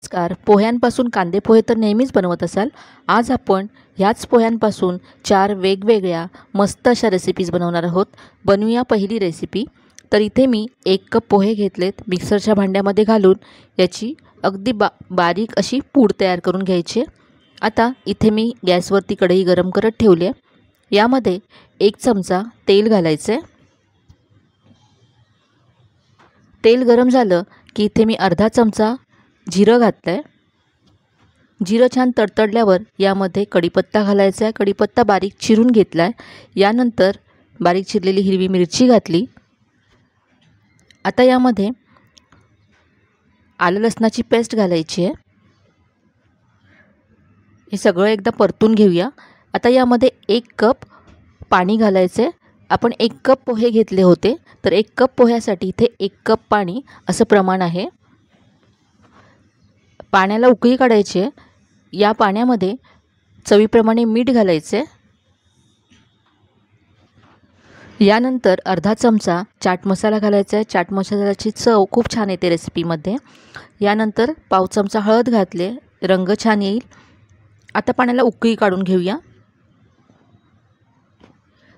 नमस्कार. पोह्यांपासून कांदे पोहे तर नेहमीच बनवत असाल. आज आपण ह्याच पोह्यांपासून 4 वेगवेगळ्या मस्त अशा रेसिपीज बनवणार आहोत. बनवूया पहिली रेसिपी. तर इथे मी 1 कप पोहे घेतलेत. मिक्सरच्या भांड्यामध्ये घालून याची अगदी बारीक अशी पूड तयार करून घ्यायची. आता इथे मी गॅसवरती कढई गरम करत ठेवली आहे. यामध्ये 1 चमचा तेल घालायचं आहे. तेल गरम झालं की इथे मी अर्धा चमचा जिरं घातलं आहे. जिरं छान तडतडल्यावर यामध्ये कढीपत्ता घालायचा आहे. कढीपत्ता बारीक चिरून घेतला आहे. यानंतर बारीक चिरलेली हिरवी मिरची घातली. आता यामध्ये आलं लसणाची पेस्ट घालायची आहे. हे सगळं एकदा परतून घेऊया. आता यामध्ये 1 कप पाणी घालायचं आहे. आपण 1 कप पोहे घेतले होते, तर 1 कप पोह्यासाठी इथे 1 कप पाणी असं प्रमाण आहे. पाण्याला उकळी काढायची आहे. या पाण्यामध्ये चवीप्रमाणे मीठ घालायचे. यानंतर अर्धा चमचा चाट मसाला घालायचा आहे. चाट मसाल्याची चव खूप छान येते रेसिपीमध्ये. यानंतर पाव चमचा हळद घातले, रंग छान येईल. आता पाण्याला उकळी काढून घेऊया.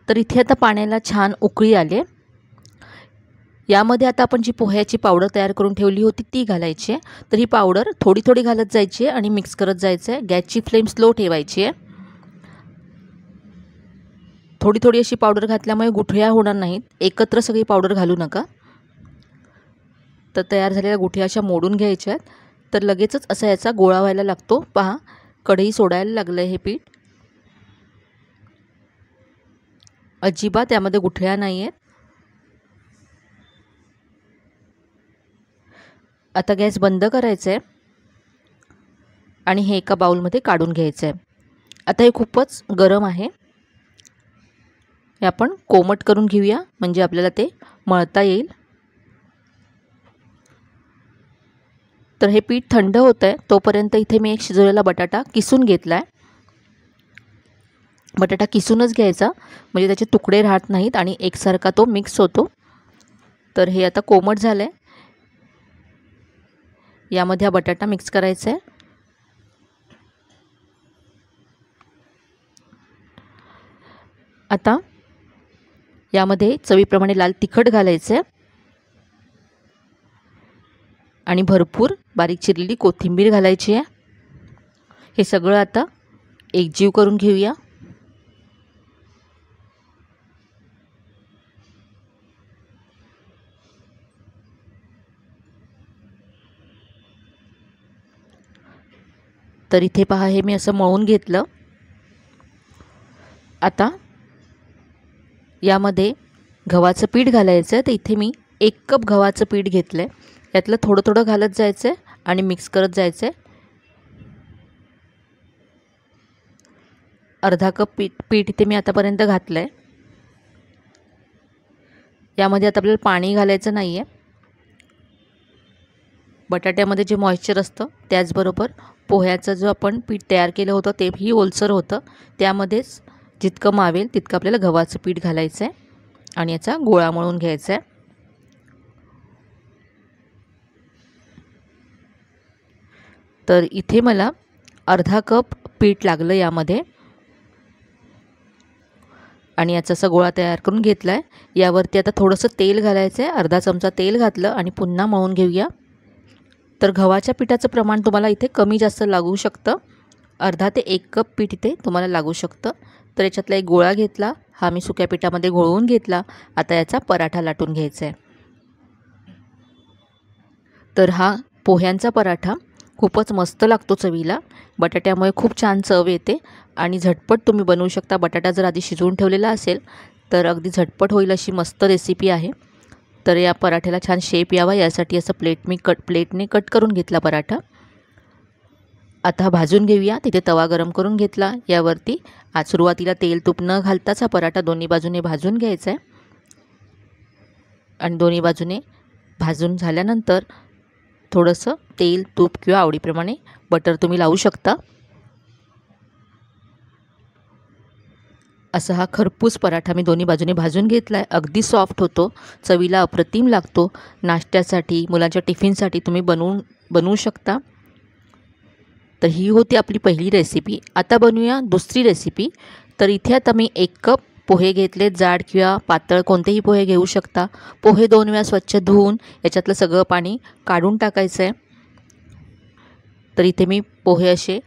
तर इथे आता पाण्याला छान उकळी आली. यामध्ये आता आपण जी पोह्याची पावडर तयार करून ठेवली होती ती घालायची आहे. तर ही पावडर थोडी थोडी घालत जायची आहे आणि मिक्स करत जायचं आहे. गॅसची फ्लेम स्लो ठेवायची आहे. थोडी थोडी अशी पावडर घातल्यामुळे गुठळ्या होणार नाहीत. एकत्र सगळी पावडर घालू नका. तर तयार झालेल्या गुठळ्या अशा मोडून घ्यायच्या आहेत. तर लगेचच असा याचा गोळा व्हायला लागतो. पहा, कढई सोडायला लागलं हे पीठ. अजिबात यामध्ये गुठळ्या नाही आहेत. आता गॅस बंद करायचा आहे आणि हे एका बाउलमध्ये काढून घ्यायचं आहे. आता हे खूपच गरम आहे. हे आपण कोमट करून घेऊया, म्हणजे आपल्याला ते मळता येईल. तर हे पीठ थंड होतं आहे तोपर्यंत इथे मी एक शिजवलेला बटाटा किसून घेतला आहे. बटाटा किसूनच घ्यायचा, म्हणजे त्याचे तुकडे राहत नाहीत आणि एकसारखा तो मिक्स होतो. तर हे आता कोमट झालं आहे. यामध्ये हा बटाटा मिक्स करायचा आहे. आता यामध्ये चवीप्रमाणे लाल तिखट घालायचं आहे आणि भरपूर बारीक चिरलेली कोथिंबीर घालायची आहे. हे सगळं आता एकजीव करून घेऊया. तर इथे पहा, हे मी असं मळून घेतलं. आता यामध्ये गव्हाचं पीठ घालायचं आहे. तर इथे मी 1 कप गव्हाचं पीठ घेतलं आहे. यातलं थोडं थोडं घालत जायचं आहे आणि मिक्स करत जायचं आहे. अर्धा कप पीठ इथे मी आतापर्यंत घातलं आहे. यामध्ये आता आपल्याला पाणी घालायचं नाही आहे. बटाट्यामध्ये जे मॉइश्चर असतं त्याचबरोबर पोह्याचं जो आपण पीठ तयार केलं होतं तेही ओलसर होतं. त्यामध्येच जितकं मावेल तितकं आपल्याला गव्हाचं पीठ घालायचं आहे आणि याचा गोळा मळून घ्यायचा आहे. तर इथे मला अर्धा कप पीठ लागलं यामध्ये आणि याचा असा गोळा तयार करून घेतला आहे. यावरती आता थोडंसं तेल घालायचं आहे. अर्धा चमचा तेल घातलं आणि पुन्हा मळून घेऊया. तर गव्हाच्या पिठाचं प्रमाण तुम्हाला इथे कमी जास्त लागू शकतं. अर्धा ते 1 कप पीठ इथे तुम्हाला लागू शकतं. तर याच्यातला एक गोळा घेतला, हा मी सुक्या पिठामध्ये घोळवून घेतला. आता याचा पराठा लाटून घ्यायचा आहे. तर हा पोह्यांचा पराठा खूपच मस्त लागतो चवीला. बटाट्यामुळे खूप छान चव येते आणि झटपट तुम्ही बनवू शकता. बटाटा जर आधी शिजवून ठेवलेला असेल तर अगदी झटपट होईल अशी मस्त रेसिपी आहे. तर या पराठ्याला छान शेप यावा यासाठी असं प्लेटने कट करून घेतला पराठा. आता भाजून घेऊया. तिथे तवा गरम करून घेतला. यावरती आज सुरुवातीला तेल तूप न घालताच हा पराठा दोन्ही बाजूने भाजून घ्यायचा आहे आणि दोन्ही बाजूने भाजून झाल्यानंतर थोडंसं तेल तूप किंवा आवडीप्रमाणे बटर तुम्ही लावू शकता. असा हा खरपूस पराठा मी दोन्ही बाजूने भाजून घेतला आहे. अगदी सॉफ्ट होतो, चवीला अप्रतिम लागतो. नाश्त्यासाठी, मुलांच्या टिफिनसाठी तुम्ही बनवू शकता. तर ही होती आपली पहिली रेसिपी। आता बनवूया दुसरी रेसिपी। तर इथे आता मी 1 कप पोहे घेतले, जाड किंवा पातळ कोणतेही पोहे घेऊ शकता। पोहे 2 वेळा स्वच्छ धुवून याच्यातलं सगळं पाणी काढून टाकायचं आहे। तर इथे मी पोहे असे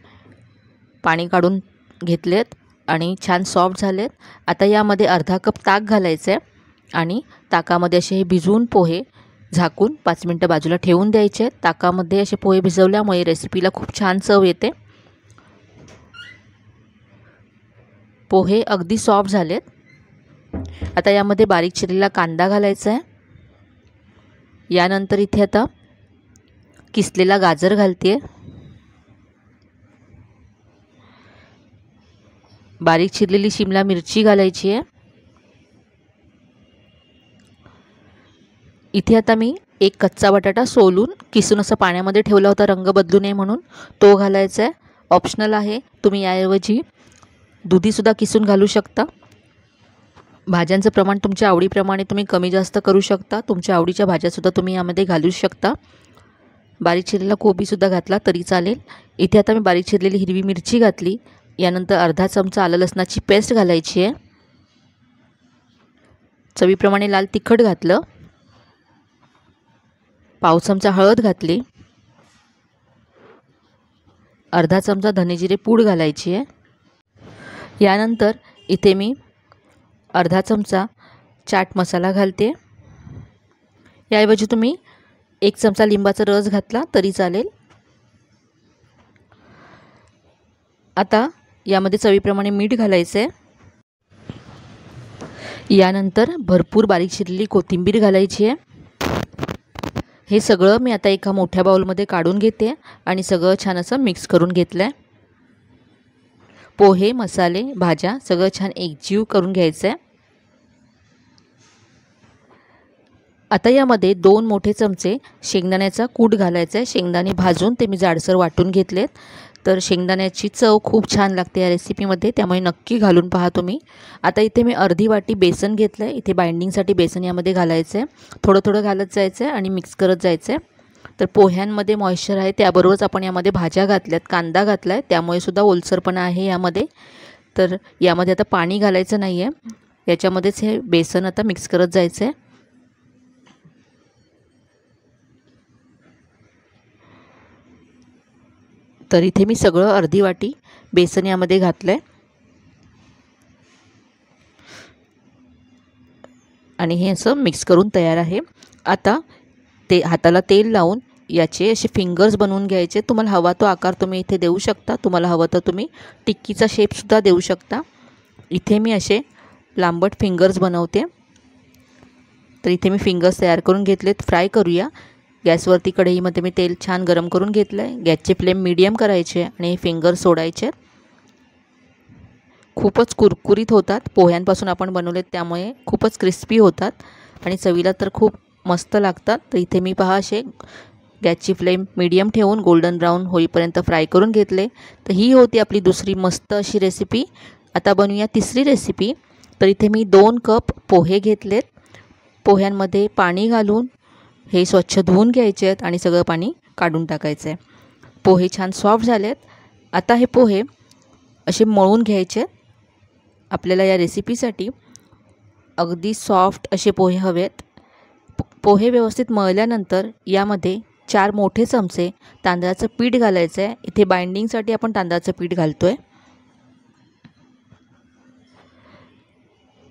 पाणी काढून घेतलेत आणि छान सॉफ्ट झालेत। आता यामध्ये अर्धा कप ताक घालायचं आहे आणि ताकामध्ये असे हे भिजवून पोहे झाकून 5 मिनिटं बाजूला ठेवून द्यायचे। ताकामध्ये असे पोहे भिजवल्यामुळे रेसिपीला खूप छान चव येते। पोहे अगदी सॉफ्ट झालेत। आता यामध्ये बारीक चिरलेला कांदा घालायचा आहे। यानंतर इथे आता किसलेला गाजर घालते, बारीक चिरलेली शिमला मिरची घालायची आहे। इथे आता मी 1 कच्चा बटाटा सोलून किसून असं पाण्यामध्ये ठेवला होता रंग बदलू नये म्हणून, तो घालायचा आहे। ऑप्शनल आहे, तुम्ही याऐवजी दुधीसुद्धा किसून घालू शकता। भाज्यांचं प्रमाण तुमच्या आवडीप्रमाणे तुम्ही कमी जास्त करू शकता। तुमच्या आवडीच्या भाज्यासुद्धा तुम्ही यामध्ये घालू शकता। बारीक चिरलेला कोबीसुद्धा घातला तरी चालेल। इथे आता मी बारीक चिरलेली हिरवी मिरची घातली। यानंतर अर्धा चमचा आलं लसणाची पेस्ट घालायची आहे। चवीप्रमाणे लाल तिखट घातलं, पाव चमचा हळद घातली, अर्धा चमचा धनेजिरे पूड घालायची आहे। यानंतर इथे मी अर्धा चमचा चाट मसाला घालते। याऐवजी तुम्ही 1 चमचा लिंबाचा रस घातला तरी चालेल। आता यामध्ये चवीप्रमाणे मीठ घालायचं आहे। यानंतर भरपूर बारीक चिरलेली कोथिंबीर घालायची आहे। हे सगळं मी आता एका मोठ्या बाउलमध्ये काढून घेते आणि सगळं छान असं मिक्स करून घेतलं आहे। पोहे, मसाले, भाज्या सगळं छान एकजीव करून घ्यायचं आहे। आता यामध्ये 2 मोठे चमचे शेंगदाण्याचा कूट घालायचा आहे। शेंगदाणे भाजून ते मी जाडसर वाटून घेतलेत। तर शेंगदाण्याची चव खूप छान लागते या रेसिपीमध्ये, त्यामुळे नक्की घालून पहा तुम्ही। आता इथे मी अर्धी वाटी बेसन घेतलं आहे। इथे बाइंडिंगसाठी बेसन यामध्ये घालायचं आहे। थोडं थोडं घालत जायचं आहे आणि मिक्स करत जायचं आहे। तर पोह्यांमध्ये मॉइश्चर आहे, त्याबरोबरच आपण यामध्ये भाज्या घातल्यात, कांदा घातला आहे, त्यामुळे सुद्धा ओलसरपणा आहे यामध्ये। तर यामध्ये आता पाणी घालायचं नाही आहे, याच्यामध्येच हे बेसन आता मिक्स करत जायचं आहे। तर इथे मी सगळं अर्धी वाटी बेसन यामध्ये घातलं आहे आणि हे असं मिक्स करून तयार आहे। आता हाताला तेल लावून याचे असे फिंगर्स बनवून घ्यायचे। तुम्हाला हवा तो आकार तुम्ही इथे देऊ शकता, तुम्हाला हवं तर तुम्ही टिक्कीचा शेपसुद्धा देऊ शकता। इथे मी असे लांबट फिंगर्स बनवते। तर इथे मी फिंगर्स तयार करून घेतलेत। फ्राय करूया। गॅसवरती कढईमध्ये मी तेल छान गरम करून घेतलं आहे। गॅसची फ्लेम मीडियम करायचे आणि हे फिंगर सोडायचे। खूपच कुरकुरीत होतात, पोह्यांपासून आपण बनवलेत त्यामुळे खूपच क्रिस्पी होतात आणि चवीला तर खूप मस्त लागतात। तर इथे मी पहा असे गॅसची फ्लेम मीडियम ठेवून गोल्डन ब्राऊन होईपर्यंत फ्राय करून घेतले। तर ही होती आपली दुसरी मस्त अशी रेसिपी। आता बनवूया तिसरी रेसिपी। तर इथे मी 2 कप पोहे घेतलेत। पोह्यांमध्ये पाणी घालून हे स्वच्छ धुवून घ्यायचे आहेत आणि सगळं पाणी काढून टाकायचं आहे। पोहे छान सॉफ्ट झालेत। आता हे पोहे असे मळून घ्यायचे। आपल्याला या रेसिपीसाठी अगदी सॉफ्ट असे पोहे हवेत। पोहे व्यवस्थित मळल्यानंतर यामध्ये 4 मोठे चमचे तांदळाचं पीठ घालायचं आहे। इथे बाइंडिंगसाठी आपण तांदळाचं पीठ घालतो आहे।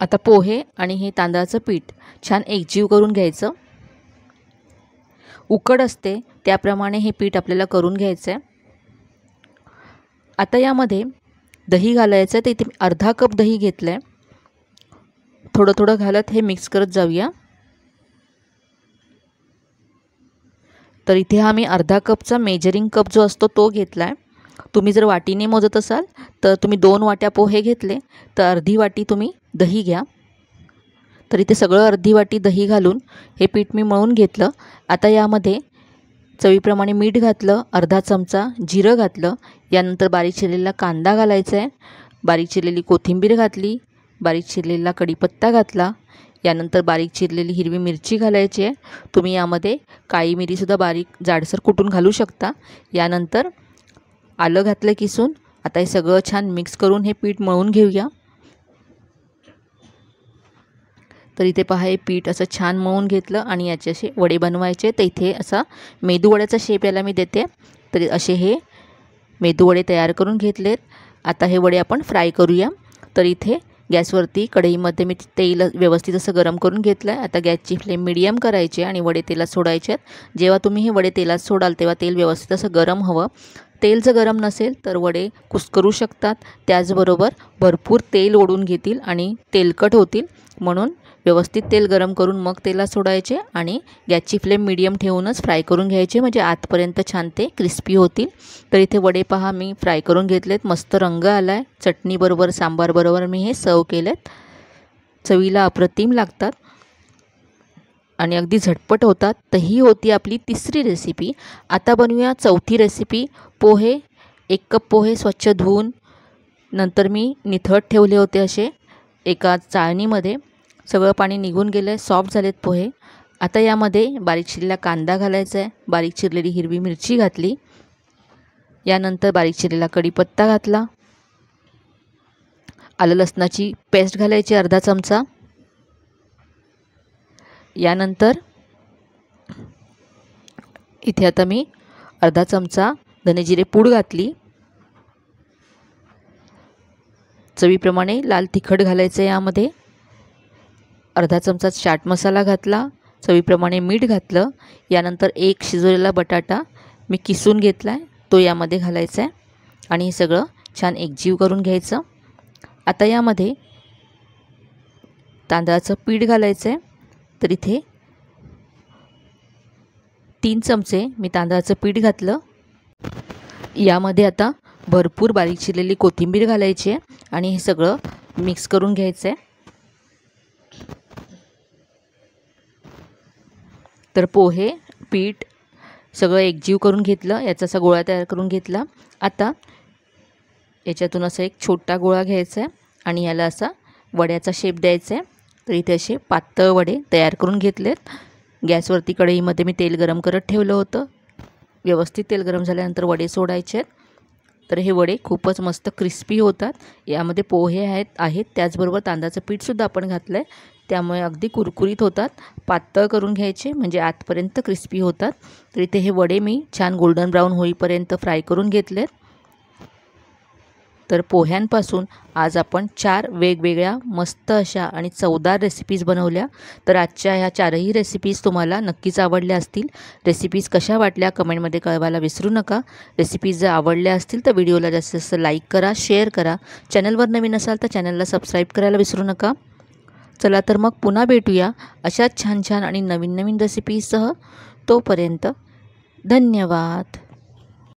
आता पोहे आणि हे तांदळाचं पीठ छान एकजीव करून घ्यायचं। उकड असते त्याप्रमाणे हे पीठ आपल्याला करून घ्यायचं आहे। आता यामध्ये दही घालायचं आहे। तर इथे अर्धा कप दही घेतलं आहे। थोडं थोडं घालत हे मिक्स करत जाऊया। तर इथे हा मी अर्धा कपचा मेजरिंग कप जो असतो तो घेतला आहे। तुम्ही जर वाटीने मोजत असाल तर तुम्ही 2 वाट्या पोहे घेतले तर अर्धी वाटी तुम्ही दही घ्या। तर इथे सगळं अर्धी वाटी दही घालून हे पीठ मी मळून घेतलं। आता यामध्ये चवीप्रमाणे मीठ घातलं, अर्धा चमचा जिरं घातलं, यानंतर बारीक चिरलेला कांदा घालायचा आहे, बारीक चिरलेली कोथिंबीर घातली, बारीक चिरलेला कढीपत्ता घातला, यानंतर बारीक चिरलेली हिरवी मिरची घालायची आहे। तुम्ही यामध्ये काळी मिरीसुद्धा बारीक जाडसर कुटून घालू शकता। यानंतर आलं घातलं किसून. आता हे सगळं छान मिक्स करून हे पीठ मळून घेऊया. तर इथे पहा हे पीठ असं छान मळून घेतलं आणि याचे असे वडे बनवायचे. तर इथे असा मेदूवड्याचा शेप याला मी देते. तर असे हे मेदूवडे तयार करून घेतलेत. आता हे वडे आपण फ्राय करूया. तर इथे गॅसवरती कढईमध्ये मी तेल व्यवस्थित असं गरम करून घेतलं आहे. आता गॅसची फ्लेम मीडियम करायची आणि वडे तेलात सोडायचे आहेत. जेव्हा तुम्ही हे वडे तेलात सोडाल तेव्हा तेल व्यवस्थित असं गरम हवं. तेल जर गरम नसेल तर वडे कुस्करू शकतात. त्याचबरोबर भरपूर तेल ओढून घेतील आणि तेलकट होतील. म्हणून व्यवस्थित तेल गरम करून मग तेलात सोडायचे आणि गॅसची फ्लेम मीडियम ठेवूनच फ्राय करून घ्यायचे, म्हणजे आतपर्यंत छान ते क्रिस्पी होतील. तर इथे वडे पहा मी फ्राय करून घेतलेत. मस्त रंग आला आहे. चटणीबरोबर सांबारबरोबर मी हे सर्व केलेत. चवीला अप्रतिम लागतात आणि अगदी झटपट होतात. तर ही होती आपली तिसरी रेसिपी. आता बनवूया चौथी रेसिपी. पोहे. 1 कप पोहे स्वच्छ धुवून नंतर मी निथळत ठेवले होते असे एका चाळणीमध्ये. सगळं पाणी निघून गेलं आहे. सॉफ्ट झालेत पोहे. आता यामध्ये बारीक चिरलेला कांदा घालायचा आहे. बारीक चिरलेली हिरवी मिरची घातली. यानंतर बारीक चिरलेला कढीपत्ता घातला. आलं लसणाची पेस्ट घालायची अर्धा चमचा. यानंतर इथे आता मी अर्धा चमचा धने जिरे पूड घातली. चवीप्रमाणे लाल तिखट घालायचं यामध्ये. अर्धा चमचा चाट मसाला घातला. चवीप्रमाणे मीठ घातलं. यानंतर एक शिजवलेला बटाटा मी किसून घेतला आहे तो यामध्ये घालायचा आहे आणि हे सगळं छान एकजीव करून घ्यायचं. आता यामध्ये तांदळाचं पीठ घालायचं आहे. तर इथे 3 चमचे मी तांदळाचं पीठ घातलं. यामध्ये आता भरपूर बारीक चिरलेली कोथिंबीर घालायची आहे आणि हे सगळं मिक्स करून घ्यायचं आहे. तर पोहे पीठ सगळं एकजीव करून घेतलं. याचा असा गोळा तयार करून घेतला. आता याच्यातून असा एक छोटा गोळा घ्यायचा आहे आणि याला असा वड्याचा शेप द्यायचा आहे. तर इथे असे पातळ वडे तयार करून घेतलेत. गॅसवरती कढईमध्ये मी तेल गरम करत ठेवलं होतं. व्यवस्थित तेल गरम झाल्यानंतर वडे सोडायचे आहेत. तर हे वडे खूपच मस्त क्रिस्पी होतात. यामध्ये पोहे आहेत त्याचबरोबर तांदळाचं पीठसुद्धा आपण घातलं आहे. त्यामुळे अगदी कुरकुरीत होतात. पातळ करून घ्यायचे म्हणजे आतपर्यंत क्रिस्पी होतात. तर इथे हे वडे मी छान गोल्डन ब्राऊन होईपर्यंत फ्राय करून घेतलेत. तर पोह्यांपासून आज आपण 4 वेगवेगळ्या मस्त अशा आणि चवदार रेसिपीज बनवल्या. तर आजच्या ह्या 4ही रेसिपीज तुम्हाला नक्कीच आवडल्या असतील. रेसिपीज कशा वाटल्या कमेंटमध्ये कळवायला विसरू नका. रेसिपीज जर आवडल्या असतील तर व्हिडिओला जास्तीत जास्त लाईक करा, शेअर करा. चॅनलवर नवीन असाल तर चॅनलला सबस्क्राईब करायला विसरू नका. चला तर मग पुन्हा भेटूया अशाच छान छान आणि नवीन नवीन रेसिपीसह. तोपर्यंत धन्यवाद.